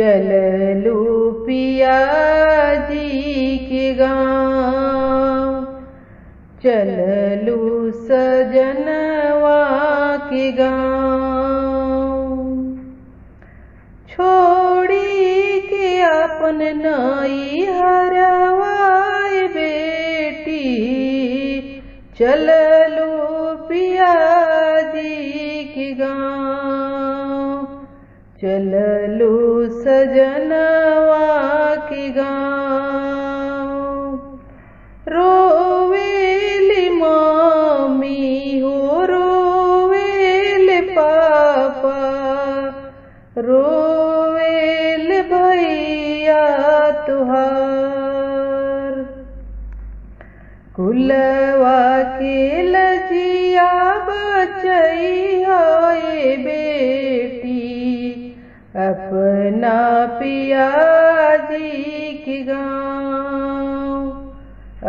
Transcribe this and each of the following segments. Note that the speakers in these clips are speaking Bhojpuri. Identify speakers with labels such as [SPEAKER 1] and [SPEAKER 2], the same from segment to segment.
[SPEAKER 1] चललू पिया जी के गाँव, चललू सजनवा के गाँव। छोड़ी के अपन नाई हरवाए बेटी, चललू पिया जी के गाँव, चललू सजनवा के गाँव। रोवेली मामी हो रोवेल पापा, रोवेल भैया तुहार। कुलवा के लजिया बचई होए बेटी, अपना पिया जी के गाँव,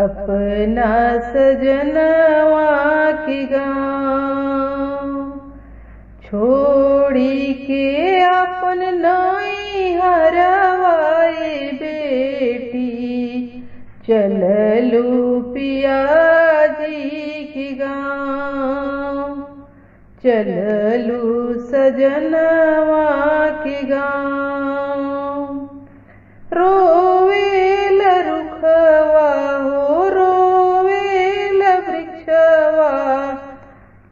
[SPEAKER 1] अपना सजनवा के गाँव। छोड़ी के अपन नाई हरवाए बेटी, चललू पिया जी के गाँव, चललू सजनवा के गाँव। रोवेल रुखवा हो रोवेल वृक्षवा,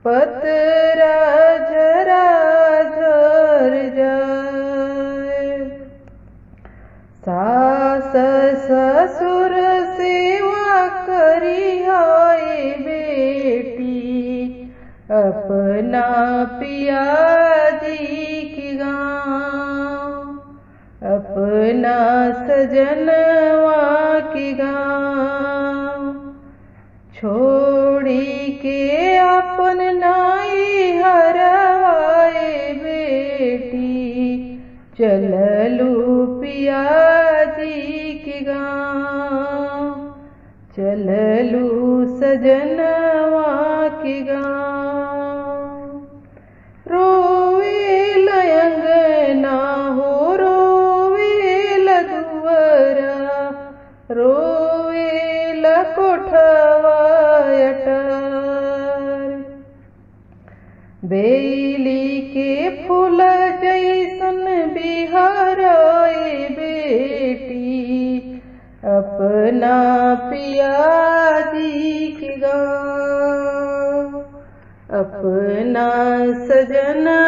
[SPEAKER 1] पतरा झरा झर जाए। सास ससुर सेवा करी होए बेटी, अपना पिया जी के गाँव, अपना सजनवा के गाँव। छोड़ी के अपन नाई हरवाए बेटी, चललू पिया जी के गाँव, चललू सजनवा के गाँव। रोवेल अंगना हो रोवेल दुअरा, रोवेल कोठवा अटार। बेली के फूल जैसन बिहाराए बेटी, अपना पिया जी के गाँव, अपना सजना